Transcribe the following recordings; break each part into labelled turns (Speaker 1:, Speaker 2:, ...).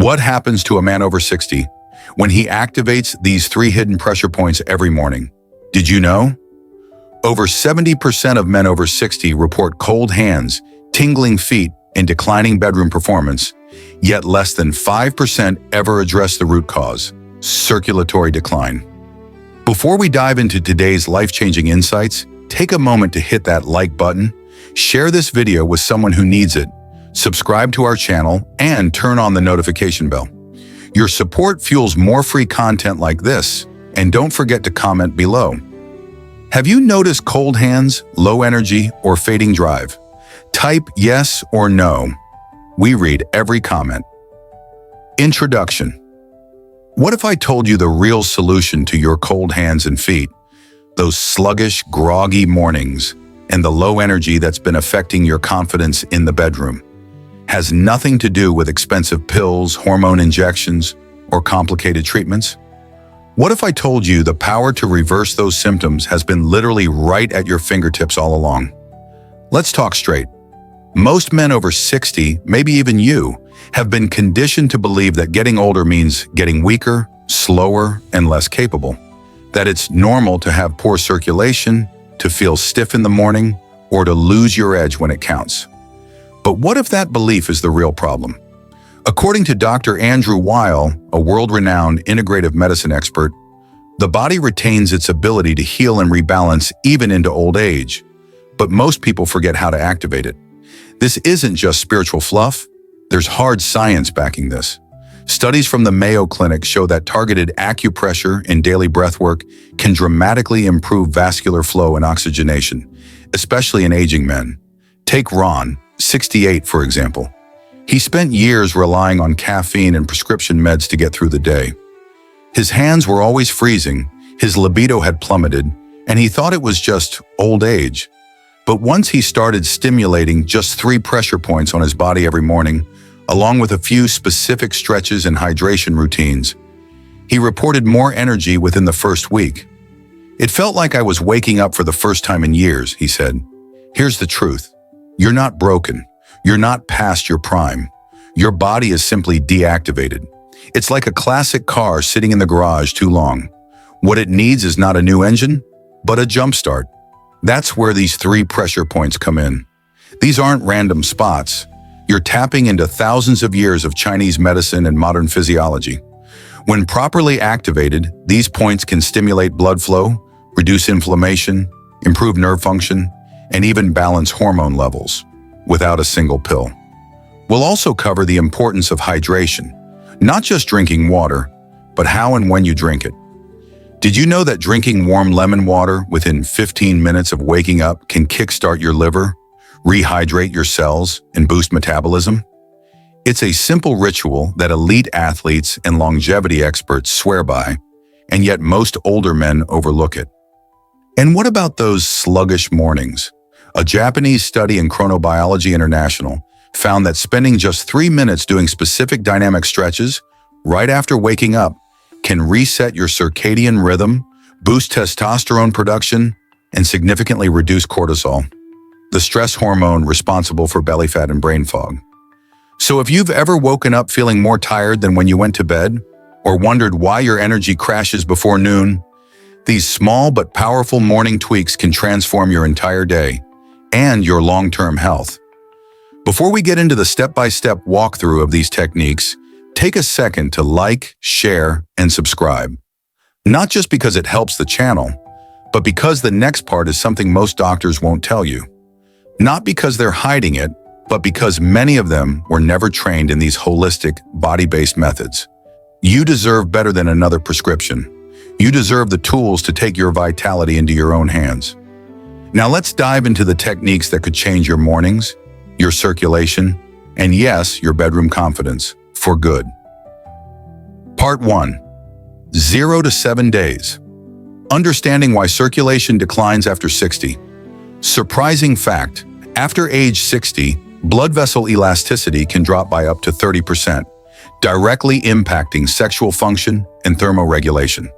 Speaker 1: What happens to a man over 60 when he activates these 3 hidden pressure points every morning? Did you know? Over 70% of men over 60 report cold hands, tingling feet, and declining bedroom performance, yet less than 5% ever address the root cause: circulatory decline. Before we dive into today's life-changing insights, take a moment to hit that like button, share this video with someone who needs it, subscribe to our channel, and turn on the notification bell. Your support fuels more free content like this, and don't forget to comment below. Have you noticed cold hands, low energy, or fading drive? Type yes or no. We read every comment. Introduction. What if I told you the real solution to your cold hands and feet, those sluggish, groggy mornings, and the low energy that's been affecting your confidence in the bedroom, has nothing to do with expensive pills, hormone injections, or complicated treatments? What if I told you the power to reverse those symptoms has been literally right at your fingertips all along? Let's talk straight. Most men over 60, maybe even you, have been conditioned to believe that getting older means getting weaker, slower, and less capable. That it's normal to have poor circulation, to feel stiff in the morning, or to lose your edge when it counts. But what if that belief is the real problem? According to Dr. Andrew Weil, a world-renowned integrative medicine expert, the body retains its ability to heal and rebalance even into old age, but most people forget how to activate it. This isn't just spiritual fluff. There's hard science backing this. Studies from the Mayo Clinic show that targeted acupressure and daily breathwork can dramatically improve vascular flow and oxygenation, especially in aging men. Take Ron, 68, for example. He spent years relying on caffeine and prescription meds to get through the day. His hands were always freezing, his libido had plummeted, and he thought it was just old age. But once he started stimulating just 3 pressure points on his body every morning, along with a few specific stretches and hydration routines, he reported more energy within the first week. "It felt like I was waking up for the first time in years," he said. Here's the truth. You're not broken. You're not past your prime. Your body is simply deactivated. It's like a classic car sitting in the garage too long. What it needs is not a new engine, but a jump start. That's where these 3 pressure points come in. These aren't random spots. You're tapping into thousands of years of Chinese medicine and modern physiology. When properly activated, these points can stimulate blood flow, reduce inflammation, improve nerve function, and even balance hormone levels without a single pill. We'll also cover the importance of hydration, not just drinking water, but how and when you drink it. Did you know that drinking warm lemon water within 15 minutes of waking up can kickstart your liver, rehydrate your cells, and boost metabolism? It's a simple ritual that elite athletes and longevity experts swear by, and yet most older men overlook it. And what about those sluggish mornings? A Japanese study in Chronobiology International found that spending just 3 minutes doing specific dynamic stretches right after waking up can reset your circadian rhythm, boost testosterone production, and significantly reduce cortisol, the stress hormone responsible for belly fat and brain fog. So if you've ever woken up feeling more tired than when you went to bed, or wondered why your energy crashes before noon, these small but powerful morning tweaks can transform your entire day and your long-term health. Before we get into the step-by-step walkthrough of these techniques, take a second to like, share, and subscribe. Not just because it helps the channel, but because the next part is something most doctors won't tell you. Not because they're hiding it, but because many of them were never trained in these holistic, body-based methods. You deserve better than another prescription. You deserve the tools to take your vitality into your own hands. Now let's dive into the techniques that could change your mornings, your circulation, and yes, your bedroom confidence for good. Part 1. 0 to 7 days. Understanding why circulation declines after 60. Surprising fact, after age 60, blood vessel elasticity can drop by up to 30%, directly impacting sexual function and thermoregulation.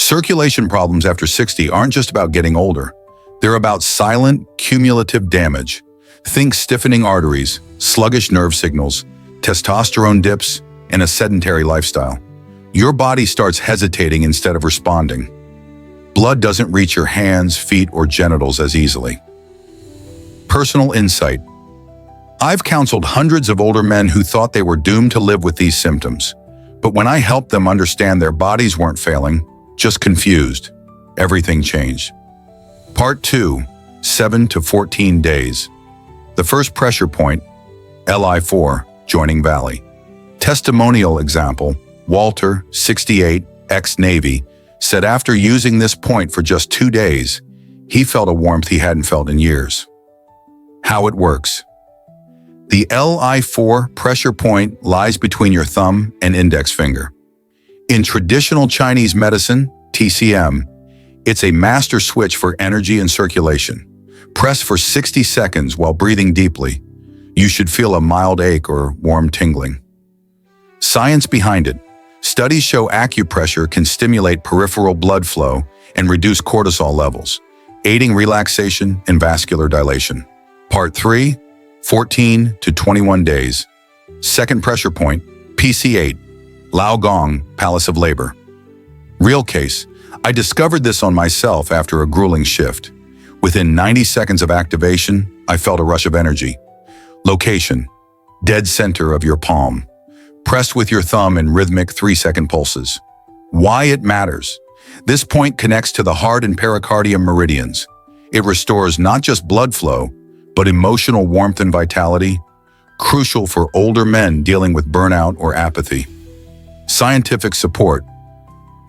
Speaker 1: Circulation problems after 60 aren't just about getting older. They're about silent, cumulative damage. Think stiffening arteries, sluggish nerve signals, testosterone dips, and a sedentary lifestyle. Your body starts hesitating instead of responding. Blood doesn't reach your hands, feet, or genitals as easily. Personal insight. I've counseled hundreds of older men who thought they were doomed to live with these symptoms. But when I helped them understand their bodies weren't failing, just confused, everything changed. Part 2, 7 to 14 days. The first pressure point, Li4, joining Valley. Testimonial example, Walter, 68, ex-Navy, said after using this point for just 2 days, he felt a warmth he hadn't felt in years. How it works. The Li4 pressure point lies between your thumb and index finger. In traditional Chinese medicine, TCM, it's a master switch for energy and circulation. Press for 60 seconds while breathing deeply. You should feel a mild ache or warm tingling. Science behind it. Studies show acupressure can stimulate peripheral blood flow and reduce cortisol levels, aiding relaxation and vascular dilation. Part 3, 14 to 21 days. Second pressure point, PC8, Lao Gong, Palace of Labor. Real case, I discovered this on myself after a grueling shift. Within 90 seconds of activation, I felt a rush of energy. Location, dead center of your palm. Press with your thumb in rhythmic 3-second pulses. Why it matters. This point connects to the heart and pericardium meridians. It restores not just blood flow, but emotional warmth and vitality, crucial for older men dealing with burnout or apathy. Scientific support.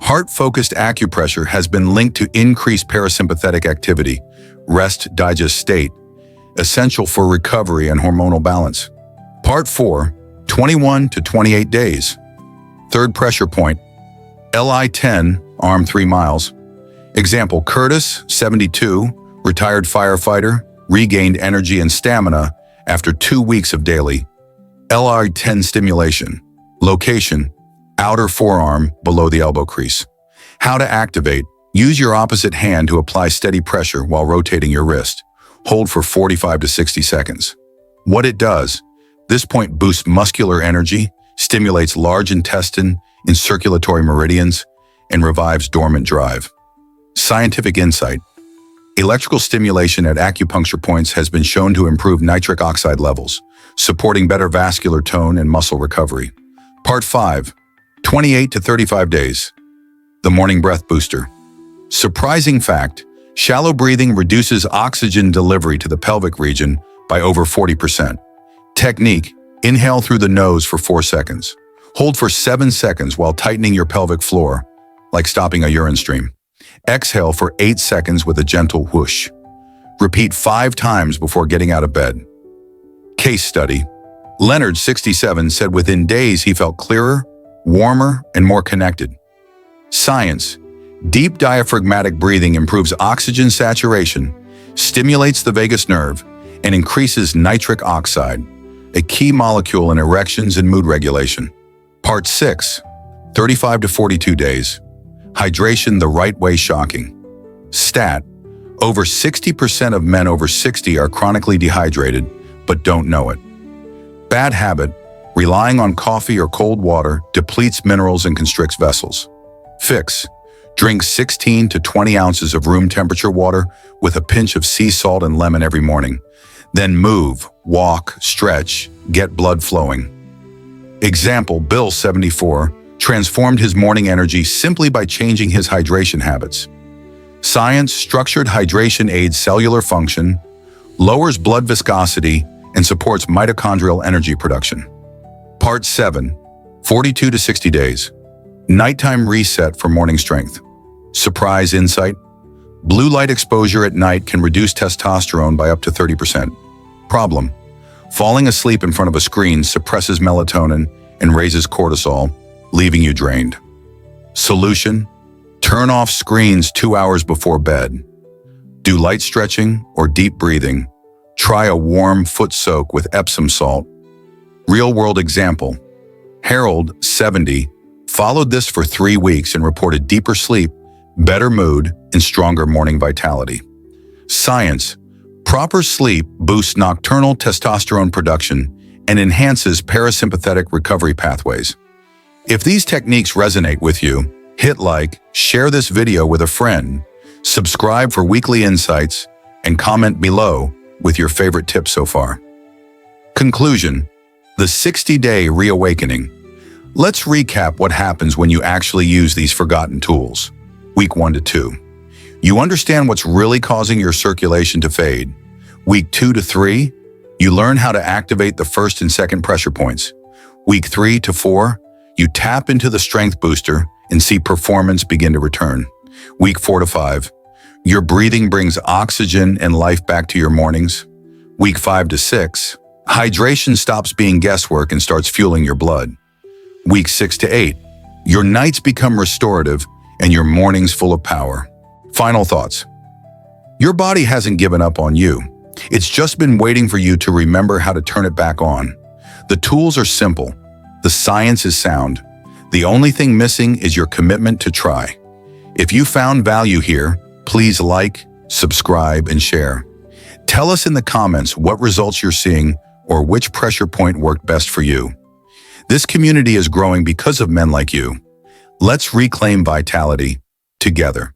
Speaker 1: Heart-focused acupressure has been linked to increased parasympathetic activity, rest-digest state, essential for recovery and hormonal balance. Part 4, 21 to 28 days. Third pressure point, Li10, arm 3 miles. Example, Curtis, 72, retired firefighter, regained energy and stamina after 2 weeks of daily Li10 stimulation. Location, outer forearm below the elbow crease. How to activate. Use your opposite hand to apply steady pressure while rotating your wrist. Hold for 45 to 60 seconds. What it does, this point boosts muscular energy, stimulates large intestine and circulatory meridians, and revives dormant drive. Scientific insight. Electrical stimulation at acupuncture points has been shown to improve nitric oxide levels, supporting better vascular tone and muscle recovery. Part 5, 28 to 35 days. The morning breath booster. Surprising fact, shallow breathing reduces oxygen delivery to the pelvic region by over 40%. Technique, inhale through the nose for 4 seconds. Hold for 7 seconds while tightening your pelvic floor, like stopping a urine stream. Exhale for 8 seconds with a gentle whoosh. Repeat 5 times before getting out of bed. Case study. Leonard, 67, said within days he felt clearer, warmer, and more connected. Science. Deep diaphragmatic breathing improves oxygen saturation, stimulates the vagus nerve, and increases nitric oxide, a key molecule in erections and mood regulation. Part 6, 35 to 42 days. Hydration the right way shocking. Stat, over 60% of men over 60 are chronically dehydrated, but don't know it. Bad habit, relying on coffee or cold water depletes minerals and constricts vessels. Fix, drink 16 to 20 ounces of room temperature water with a pinch of sea salt and lemon every morning. Then move, walk, stretch, get blood flowing. Example, Bill, 74, transformed his morning energy simply by changing his hydration habits. Science, structured hydration aids cellular function, lowers blood viscosity, and supports mitochondrial energy production. Part 7, 42 to 60 days. Nighttime reset for morning strength. Surprise insight. Blue light exposure at night can reduce testosterone by up to 30%. Problem. Falling asleep in front of a screen suppresses melatonin and raises cortisol, leaving you drained. Solution. Turn off screens 2 hours before bed. Do light stretching or deep breathing. Try a warm foot soak with Epsom salt. Real-world example. Harold, 70, followed this for 3 weeks and reported deeper sleep, better mood, and stronger morning vitality. Science. Proper sleep boosts nocturnal testosterone production and enhances parasympathetic recovery pathways. If these techniques resonate with you, hit like, share this video with a friend, subscribe for weekly insights, and comment below with your favorite tip so far. Conclusion: the 60-day reawakening. Let's recap what happens when you actually use these forgotten tools. Week 1 to 2. You understand what's really causing your circulation to fade. Week 2 to 3. You learn how to activate the first and second pressure points. Week 3 to 4. You tap into the strength booster and see performance begin to return. Week 4 to 5. Your breathing brings oxygen and life back to your mornings. Week 5 to 6. Hydration stops being guesswork and starts fueling your blood. Week 6 to 8. Your nights become restorative and your mornings full of power. Final thoughts. Your body hasn't given up on you. It's just been waiting for you to remember how to turn it back on. The tools are simple. The science is sound. The only thing missing is your commitment to try. If you found value here, please like, subscribe, and share. Tell us in the comments what results you're seeing or which pressure point worked best for you. This community is growing because of men like you. Let's reclaim vitality together.